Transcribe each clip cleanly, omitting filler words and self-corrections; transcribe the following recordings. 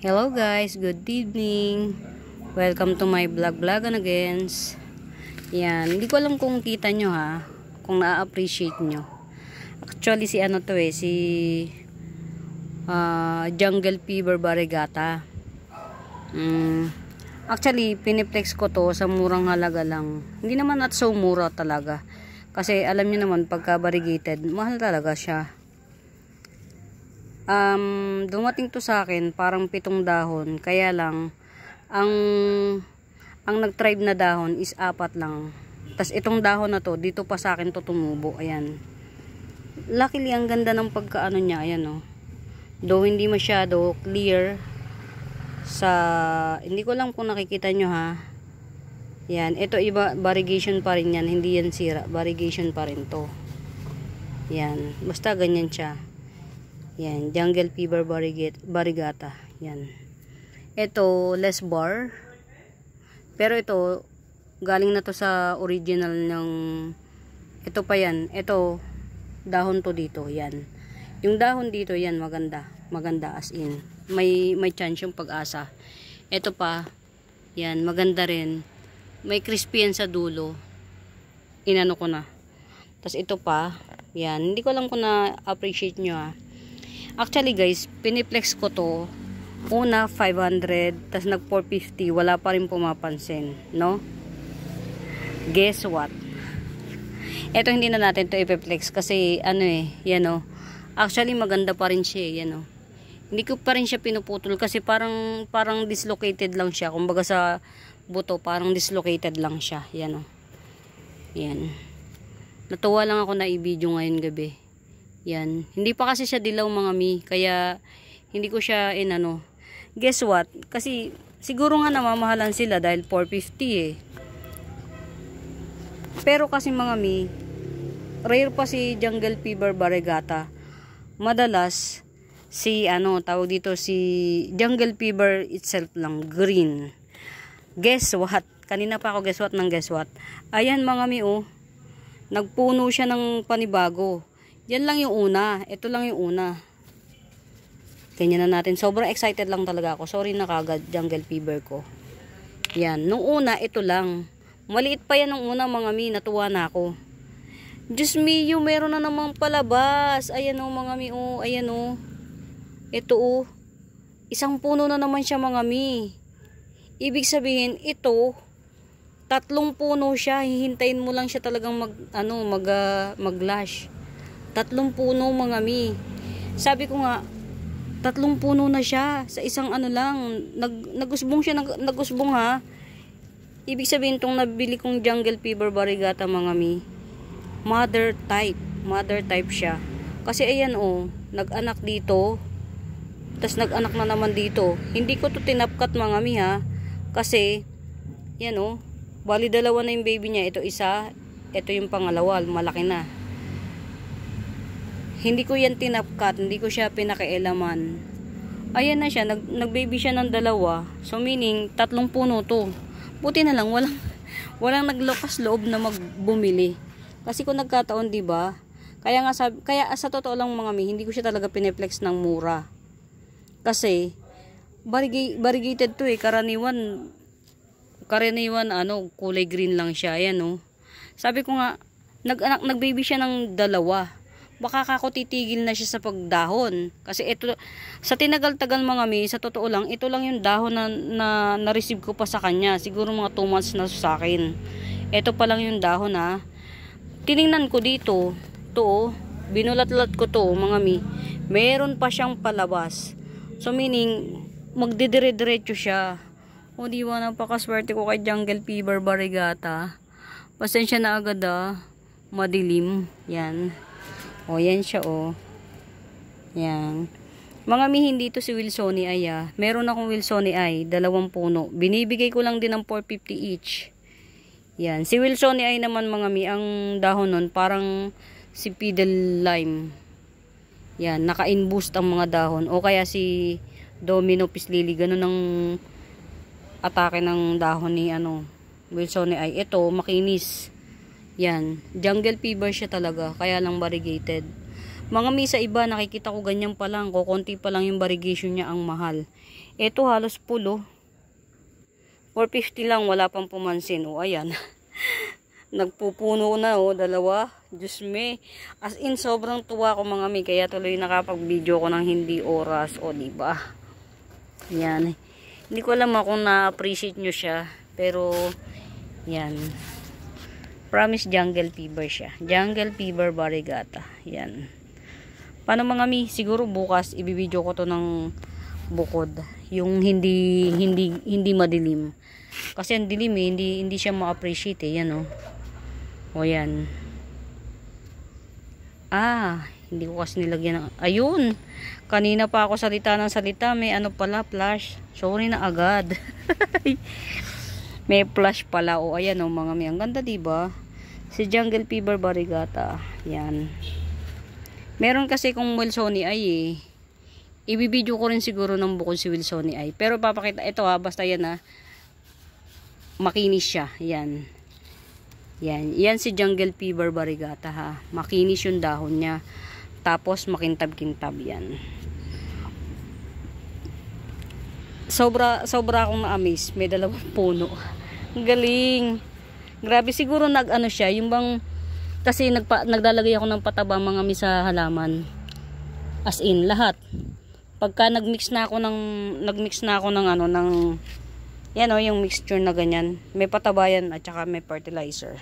Hello guys, good evening. Welcome to my vlog again. Yan, hindi ko alam kung kita nyo ha, kung na-appreciate nyo. Actually si ano to si Jungle Fever Variegata. Actually, piniplex ko to sa murang halaga lang. Hindi naman at so mura talaga. Kasi alam niyo naman pagka variegated, mahal talaga siya. Dumating to sa akin parang 7 dahon, kaya lang ang nag-tribe na dahon is 4 lang. Tas itong dahon na to dito pa sa akin to tumubo. Ayan, luckily ang ganda ng pagkaano niya. Ayan oh, though hindi masyado clear sa, hindi ko lang kung nakikita nyo ha. Yan, ito iba, variegation pa rin yan, hindi yan sira, variegation pa rin to. Yan, basta ganyan siya. Yan, Jungle Fever Variegata. Yan. Ito, less bar. Pero ito, galing na to sa original ng, ito pa yan. Ito, dahon to dito. Yan. Yung dahon dito, yan, maganda. Maganda as in. May chance yung pag-asa. Ito pa, yan, maganda rin. May crispy yan sa dulo. Inano ko na. Tapos ito pa, yan. Hindi ko lang kung na-appreciate nyo ha. Actually guys, piniplex ko to. Una 500, tas nag 450, wala pa rin pumapansin, no? Guess what? Ito hindi na natin to ipiplex kasi ano yan oh. Actually maganda pa rin siya, yan oh. Hindi ko pa rin siya pinuputol kasi parang dislocated lang siya. Kumbaga sa buto, parang dislocated lang siya, yan oh. Yan. Natuwa lang ako na i-video ngayon gabi. Yan. Hindi pa kasi siya dilaw mga mi. Kaya hindi ko siya inano. Guess what? Kasi siguro nga namamahalan sila dahil 450 Pero kasi mga mi, rare pa si Jungle Fever Variegata. Madalas si ano, tawag dito si Jungle Fever itself lang, green. Guess what? Kanina pa ako guess what. Ayan mga mi oh. Nagpuno siya ng panibago. Yan lang yung una. Ito lang yung una. Ganyan na natin. Sobrang excited lang talaga ako. Sorry na kagad, Jungle Fever ko. Yan. Nung una, ito lang. Maliit pa yan nung una, mga mi. Natuwa na ako. Diyos mio, meron na namang palabas. Ayan o, mga mi. Oh, ayan o. Ito o. Isang puno na naman siya, mga mi. Ibig sabihin, ito, 3 puno siya. Hihintayin mo lang siya talagang mag-lash. 3 puno mga mi. Sabi ko nga 3 puno na siya sa isang ano lang. Nagusbong siya, nagusbong ha. Ibig sabihin tong nabili kong Jungle Fever Variegata mga mi, mother type siya. Kasi ayan oh, nag-anak dito. Tas nag-anak na naman dito. Hindi ko to tinapkat mga mi ha. Kasi yan oh, bali 2 na yung baby niya. Ito isa, ito yung pangalawa, malaki na. Hindi ko yan tinapkat, hindi ko siya pinakialaman. Ayan na siya, nag-baby siya ng 2. So meaning, 3 puno to. Buti na lang, walang naglakas loob na magbumili. Kasi kung nagkataon, di ba? Kaya sa totoo lang mga mi, hindi ko siya talaga piniplex ng mura. Kasi, variegated to karaniwan kulay green lang siya. Ayan oh. Sabi ko nga, nag-baby siya ng 2. Baka kako titigil na siya sa pagdahon. Kasi ito, sa tinagal-tagal mga mi, sa totoo lang, ito lang yung dahon na na-receive ko pa sa kanya. Siguro mga 2 months na sa akin. Ito pa lang yung dahon ha. Tiningnan ko dito, to, binulat-lat ko to mga mi, meron pa siyang palabas. So meaning, magdidire-diretso siya. O diba, napakaswerte ko kay Jungle Fever Variegata. Pasensya na agad madilim. Yan. O, yan siya, o. Yan. Mga mi, hindi to si Wilsoni ay, meron akong Wilsoni ay, 2 puno. Binibigay ko lang din ng 450 each. Yan. Si Wilsoni ay naman, mga mi, ang dahon nun, parang si Fiddle Lime. Yan. Naka-inboost ang mga dahon. O kaya si Domino Pislili. Ganun ang atake ng dahon ni, Wilsoni ay. Ito, makinis. Yan, Jungle Fever siya talaga, kaya lang variegated. Mga mi sa iba, nakikita ko ganyan pa lang. Kukunti pa lang yung variegation niya, ang mahal. Ito halos pulo. 450 lang, wala pang pumansin. O, ayan. Nagpupuno na, o, dalawa. Diyos me. As in, sobrang tuwa ko mga mi. Kaya tuloy nakapag-video ko ng hindi oras. O, diba? Yan. Hindi ko alam kung na-appreciate nyo siya. Pero, yan. Promise jungle fever siya. Jungle fever variegata. Yan. Paano mga mi? Siguro bukas ibibideo ko to ng bukod. Yung hindi madilim. Kasi ang dilim eh, hindi siya ma-appreciate eh. Yan oh. O yan. Hindi ko kasi nilagyan ng... Ayun! Kanina pa ako salita ng salita. May ano pala, flash. Sorry na agad. May flash pala. O ayan o mga mi. Ang ganda diba? Si Jungle Fever variegata. Yan. Meron kasi kung Wilsoni ay eh. Ibibideo ko rin siguro ng bukod si Wilsoni ay. Pero papakita. Ito ha. Basta yan ha. Makinis siya. Yan. Yan. Yan si Jungle Fever variegata ha. Makinis yung dahon niya. Tapos makintab-kintab yan. Sobra akong na-amaze. May dalawang puno. Galing. Grabe siguro nag-ano siya. Yung bang kasi naglalagay ako ng pataba mga mi sa halaman. As in lahat. Pagka nagmix na ako ng ano ng yan o yung mixture na ganyan. May pataba yan at saka may fertilizer.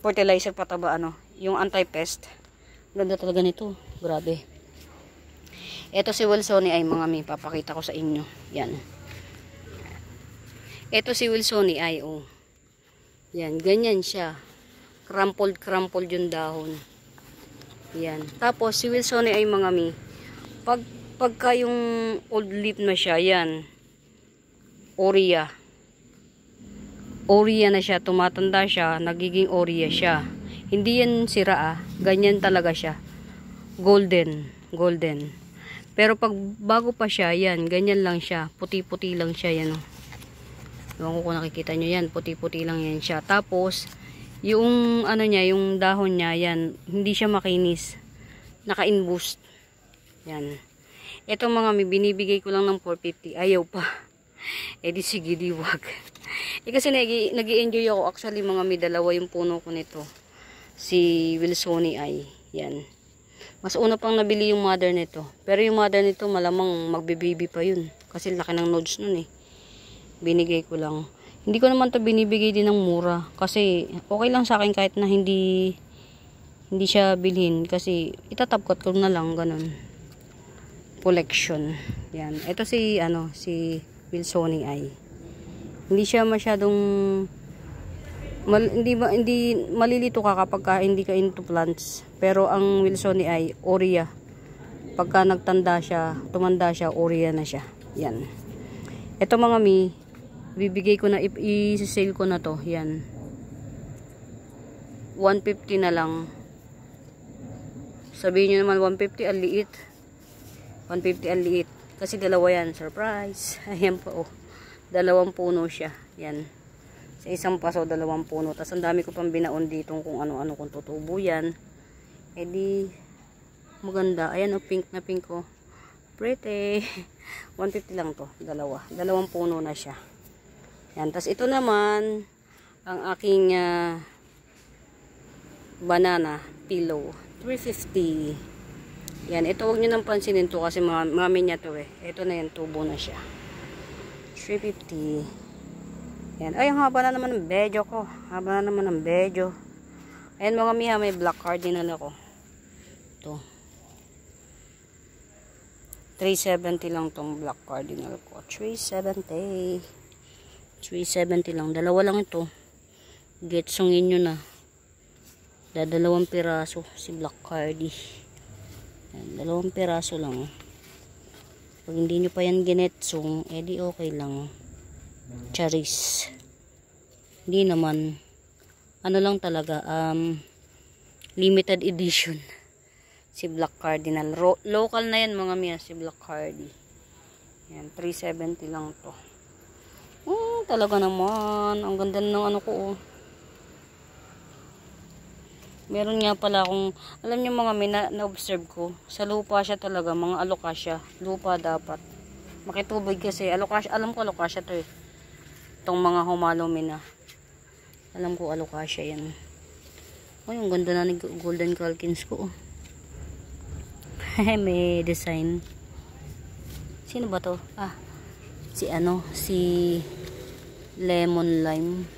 Fertilizer pataba ano, yung anti-pest. Ganda talaga nito. Grabe. Ito si Wilsoni ay mga mi, papakita ko sa inyo. Yan. Ito si Wilsoni ay oh. Yan, ganyan siya. Crumpled yung dahon. Yan. Tapos si Wilsoni ay mga mi, pagka yung old leaf na siya, yan. Oria na siya, tumatanda siya, nagiging Oria siya. Hindi yan sira ganyan talaga siya. Golden. Pero pag bago pa siya, yan, ganyan lang siya. Puti-puti lang siya, yan. Ewan ko kung nakikita nyo yan, puti-puti lang yan siya. Tapos, yung ano niya, yung dahon niya, yan, hindi siya makinis. Naka-inboost. Yan. Ito mga may binibigay ko lang ng 450. Ayaw pa. Di sige, di wag. Kasi nag-i-enjoy ako. Actually, mga may dalawa yung puno ko nito. Si Wilsoni ay. Yan. Mas una pang nabili yung mother nito. Pero yung mother nito malamang magbe-baby pa yun. Kasi laki ng nodes nun eh. Binigay ko lang. Hindi ko naman to binibigay din ng mura. Kasi okay lang sa akin kahit na hindi siya bilhin. Kasi itatapkot ko na lang. Ganun. Collection. Yan. Ito si Wilsoni ay. Hindi siya masyadong hindi malilito ka kapag hindi ka into plants. Pero ang Wilsoni ay Oria. Pagka tumanda siya, Oria na siya. Yan. Ito mga mi, bibigay ko na, i-sale ko na to. Yan. 150 na lang. Sabihin nyo naman 150 ang liit. 150 ang liit. Kasi dalawa yan. Surprise. Ayan po. Oh. Dalawang puno siya. Yan. Sa isang paso, dalawang puno. Tapos ang dami ko pang binaon dito kung ano-ano kung tutubo yan. Di maganda. Ayan o, pink na pink ko. Pretty. 150 lang to. Dalawang puno na siya. Yan. Tapos ito naman, ang aking banana pillow. 350. Yan. Ito huwag nyo nang pansinin to kasi mami niya to eh. Ito na yan. Tubo na siya. 350. Yan. Ay, ang haba na naman ng bedyo ko. Ayan mga miha, may black cardinal ako. Ito. 370 lang tong black cardinal ko. 370 lang. Dalawa lang ito. Getsongin nyo na. Dalawang piraso si black cardi. Yan, 2 piraso lang. Pag hindi nyo pa yan ginetsong, di okay lang. Charis. Hindi naman. Ano lang talaga, limited edition. Si Black Cardinal. Local na yan mga miya, si Black Cardi. Yan, 370 lang to. Talaga naman. Ang ganda ng ano ko. Meron nga pala akong, alam niyo mga na-observe ko, sa lupa siya talaga, mga alokasya. Lupa dapat. Makitubig kasi, alokasya, alam ko alokasya to eh. Itong mga humalomina. Alam ko alokasya yan. Ay, ang ganda na ni Golden Calkins ko. May design. Sino ba to? Ah, si Lemon Lime.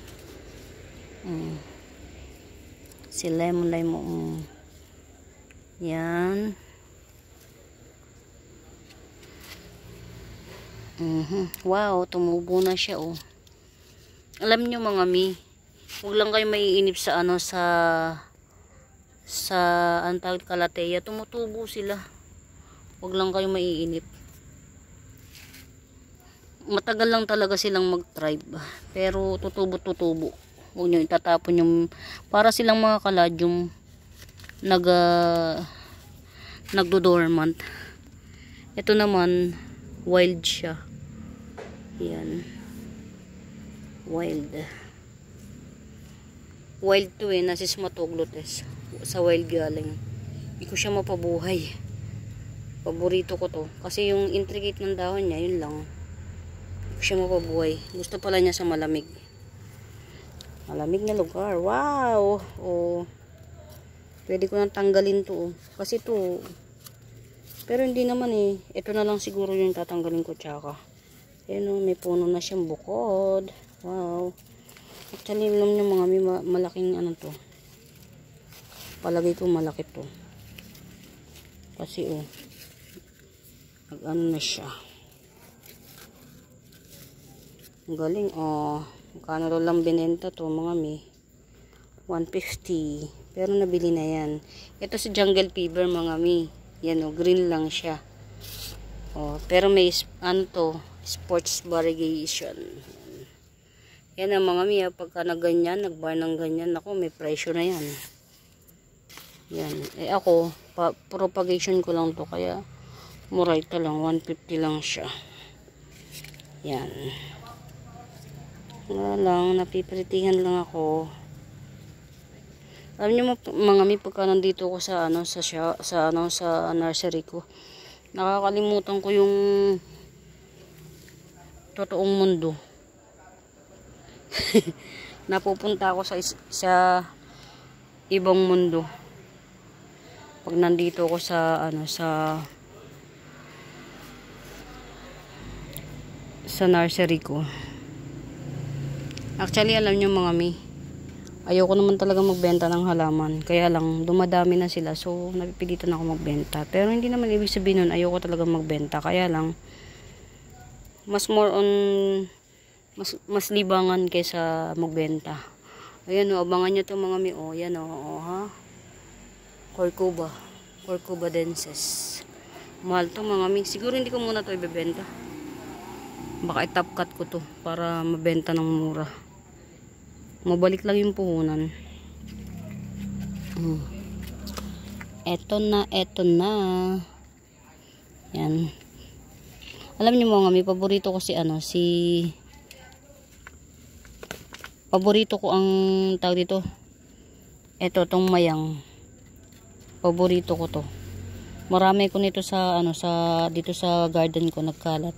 Si Lemon Lime. Yan. Wow, tumubo na siya oh. Alam nyo mga mi, huwag lang kayo maiinip sa antag kalateya, tumutubo sila. Huwag lang kayo maiinip. Matagal lang talaga silang mag-thrive, pero tutubo. Huwag nyo itatapon yung, para silang mga kaladyum nagdo-dormant. Ito naman wild siya. Yan. Wild to eh, nasi smatoglotes. Sa wild galing. Hindi ko siya mapabuhay. Paborito ko to. Kasi yung intricate ng dahon niya, yun lang. Hindi ko siya mapabuhay. Gusto pala niya sa malamig. Malamig na lugar. Wow! Oh. Pwede ko nang tanggalin to. Kasi to. Pero hindi naman eh. Ito na lang siguro yung tatanggalin ko tsaka. Ayan o, may puno na siyang bukod. Wow. Actually, alam nyo mga may malaking ano to. Palagay ko malaki to. Kasi oh. Nag-ano na siya. Ang galing oh. Magkano lang binenta to mga may 150. Pero nabili na yan. Ito si Jungle Fever mga may. Yan o, green lang siya. Oh, pero may ano to, sports variegation. Yan ang mga may. Pagka na ganyan, nagbar ng ganyan, ako may presyo na yan. Yan. Eh ako, propagation ko lang to. Kaya mura ito lang. 150 lang siya. Yan. Wala lang, napipritihan lang ako. Alam niyo mga mi, pagka nandito ko sa nursery ko, nakakalimutan ko yung totoong mundo. Napupunta ako sa ibang mundo. Pag nandito ako sa nursery ko. Actually, alam nyo mga mi, ayoko naman talaga magbenta ng halaman. Kaya lang, dumadami na sila. So, napipilitan ako magbenta. Pero hindi naman ibig sabihin nun, ayoko talaga magbenta. Kaya lang, mas more on, mas libangan kaysa magbenta. Ayan o, abangan nyo itong mga mi. O, yan o, ha. Corcuba denses. Mahal to mga mi. Siguro hindi ko muna to ibebenta. Baka i-top cut ko to para mabenta ng mura. Mabalik lang yung puhunan. Eto na. Yan. Alam niyo mga may paborito ko paborito ko ang tawag dito. Eto tong mayang. Paborito ko to. Marami ko nito dito sa garden ko nagkalat.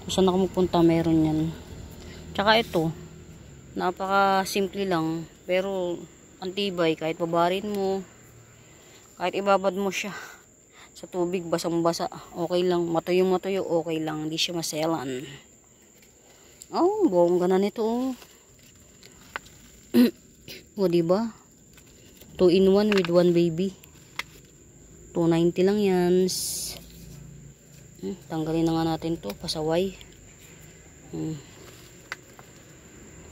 Kung saan ako magpunta meron yan. Tsaka ito. Napaka simple lang, pero antibay, kahit babarin mo, kahit ibabad mo siya sa tubig basang-basa, okay lang, matuyo okay lang, hindi siya maselan. Oh, bongga na nito. O diba? 2 in 1 with 1 baby. 290 lang yan. Tanggalin na nga natin to, pasaway.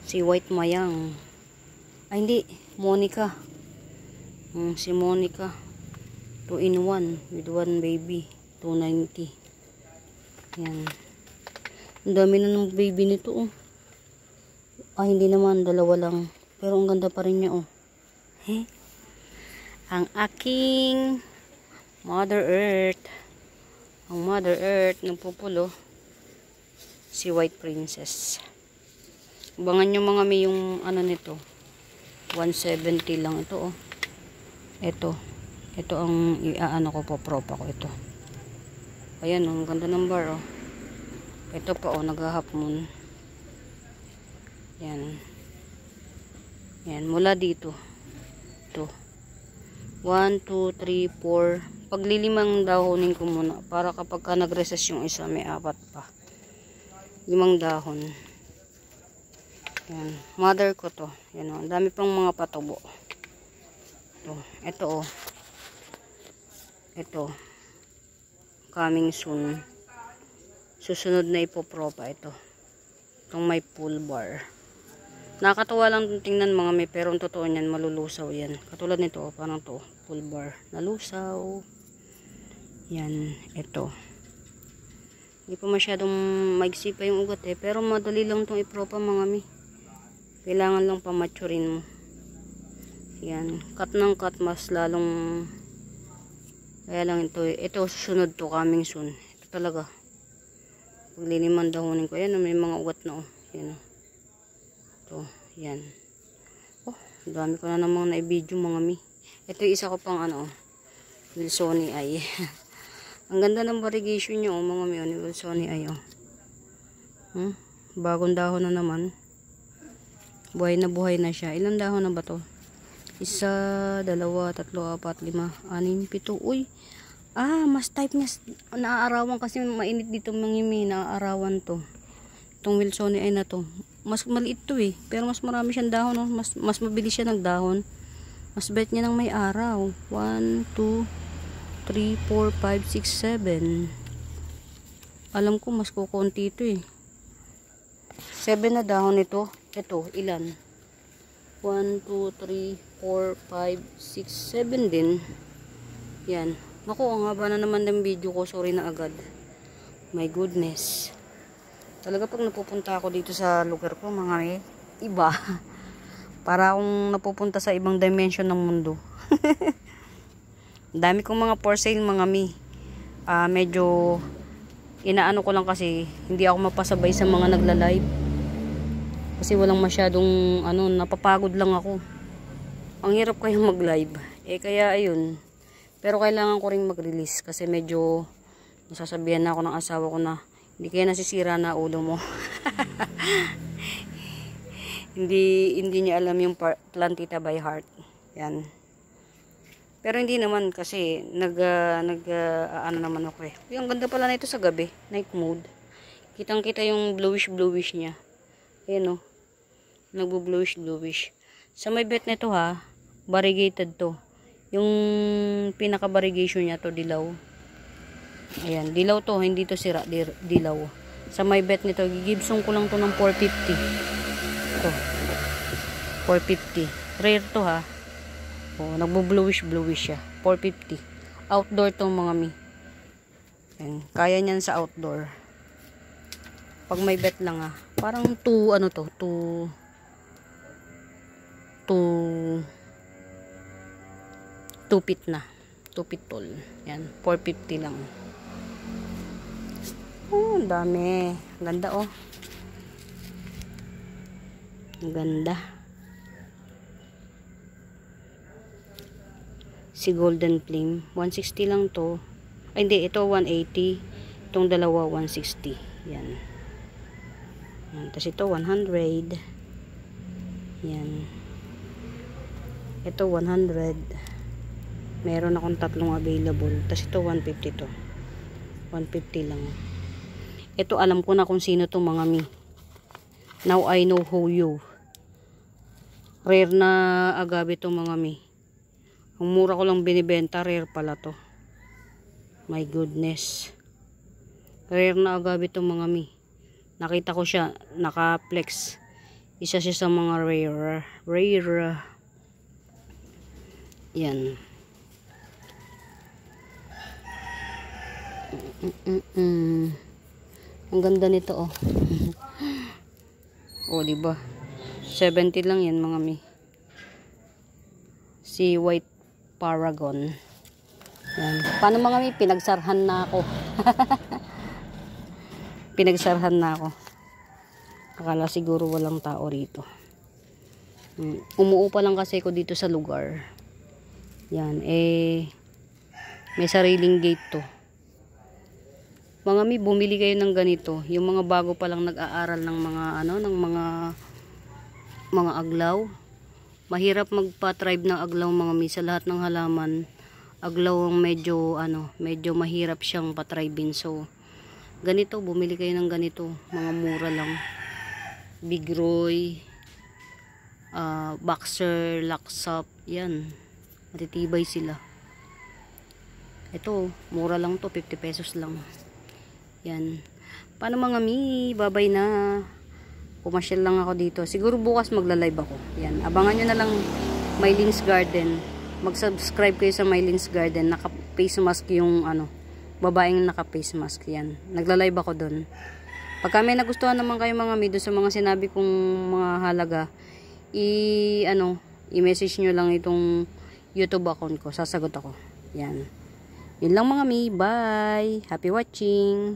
Si White Mayang. Ay hindi, Monica. Si Monica. 2 in 1 with 1 baby. 290. Yan. Ang dami na ng baby nito oh. Ay hindi naman, dalawa lang. Pero ang ganda pa rin niya oh. Ang aking Mother Earth. Ang Mother Earth nagpupulo. Si White Princess. Abangan nyo mga may yung ano nito. 170 lang ito oh. Ito ang iaano ko po, propa ko ito. Ayan, ang ganda ng bar, oh. Ito pa, oh, nag-half moon. Yan. Yan, mula dito. Ito. 1, 2, 3, 4. Paglilimang dahonin ko muna para kapag ka nag-recess yung isa, may 4 pa. 5 dahon. Yan. Mother ko to. Yan, oh. Ang dami pang mga patubo. Ito, oh. Ito. Coming soon. Susunod na ipopropa ito. Itong may pull bar. Nakakatuwa lang tingnan mga may, pero ang totoo niyan, malulusaw yan. Katulad nito, oh, parang to, pull bar. Nalusaw. Yan, ito. Hindi pa masyadong maigsi pa yung ugat eh, pero madali lang itong ipropa mga mi. Kailangan lang pamaturin mo. Yan, cut ng cut, mas lalong, kaya lang ito susunod to, coming soon. Ito talaga. Pagliliman dahonin ko, yan, may mga ugat na, oh. Yan, oh. Ito, yan. Oh, dami ko na namang na-video mga mi. Ito yung isa ko pang ano, Wilsoni ay. Ang ganda ng variegation nyo, oh, mga mi, oh, Wilsoni ay, oh. Bagong dahon na naman. Buhay na siya. Ilang dahon na ba to? 1, 2, 3, 4, 5, 6, 7. Uy, mas type niya. Naaarawan kasi mainit dito mga mi. Naaarawan to. Itong Wilsoni ay na to. Mas maliit to eh. Pero mas marami siyang dahon. Oh. Mas mabilis siya nagdahon. Mas bet niya ng may araw. 1, 2, 3, 4, 5, 6, 7. Alam ko mas kukunti ito eh. 7 na dahon ito. Ito, ilan? 1, 2, 3, 4, 5, 6, 7 din. Yan. Naku, ang haba na naman ng video ko. Sorry na agad. My goodness. Talaga pag napupunta ako dito sa lugar ko, mga iba. Para akong napupunta sa ibang dimension ng mundo. Dami kong mga for sale, mga mi. Medyo inaano ko lang kasi hindi ako mapasabay sa mga nagla-live. Kasi walang masyadong napapagod lang ako. Ang hirap kayong mag-live. Kaya ayun. Pero kailangan ko ring mag-release kasi medyo nasasabihan na ako ng asawa ko na hindi kaya nasisira na ulo mo. hindi niya alam yung plantita by heart. Yan. Pero hindi naman kasi ano naman ako eh. Ang ganda pala na ito sa gabi. Night mode. Kitang-kita yung bluish niya. Ayan, oh. Nagbo-bluish. Sa may bet nito ha, variegated to. Yung pinaka-variegation niya to, dilaw. Ayan, dilaw to, hindi to sira, dilaw. Sa may bet nito, gigibsong ko lang to ng 450. Ito. 450. Rare to ha. Oh, nagbo-bluish siya. 450. Outdoor tong mga mi. Ayan, kaya niyan sa outdoor. Pag may bet lang ha. Parang 2 feet na. 2 feet tall. Yan. 450 lang. Oh, ang dami. Ganda, oh. Ang ganda. Si Golden Flame. 160 lang to. Ay, hindi. Ito 180. Itong dalawa 160. Yan. Yan. Tapos ito 100. Yan. Ito 100. Meron akong tatlong available. Tapos ito 150 to. 150 lang. Ito alam ko na kung sino to mga mi. Now I know who you. Rare na agave to mga mi. Ang mura ko lang binibenta. Rare pala to. My goodness. Rare na agave to mga mi. Nakita ko siya. Naka-flex. Isa siya sa mga rare. Yan. Ang ganda nito, oh. Oh, diba? 70 lang yan, mga mi. Si White Paragon. Yan. Paano mga mi? Pinagsarhan na ako. Pinagsarhan na ako. Akala siguro walang tao rito. Umuupa lang kasi ako dito sa lugar. Yan, may sariling gate to. Mga mi, bumili kayo ng ganito. Yung mga bago pa lang nag-aaral ng mga mga aglaw. Mahirap magpa-tribe ng aglaw mga mi, sa lahat ng halaman. Aglaw ang medyo mahirap siyang patribin. So ganito, bumili kayo ng ganito, mga mura lang. Big Roy, Boxer, Laksop, yan. Matitibay sila. Ito, mura lang to, 50 pesos lang. Yan. Paano mga mi, babay na. Pumasyal lang ako dito. Siguro bukas magla-live ako. Yan, abangan nyo na lang Mylene's Garden. Mag-subscribe kayo sa Mylene's Garden. Naka-face mask yung babaeng naka-face mask. Yan. Nagla-live ako doon. Pagka may nagustuhan naman kayo mga mi, sa mga sinabi kong mga halaga, i-message nyo lang itong YouTube account ko. Sasagot ako. Yan. Yun lang mga mi. Bye! Happy watching!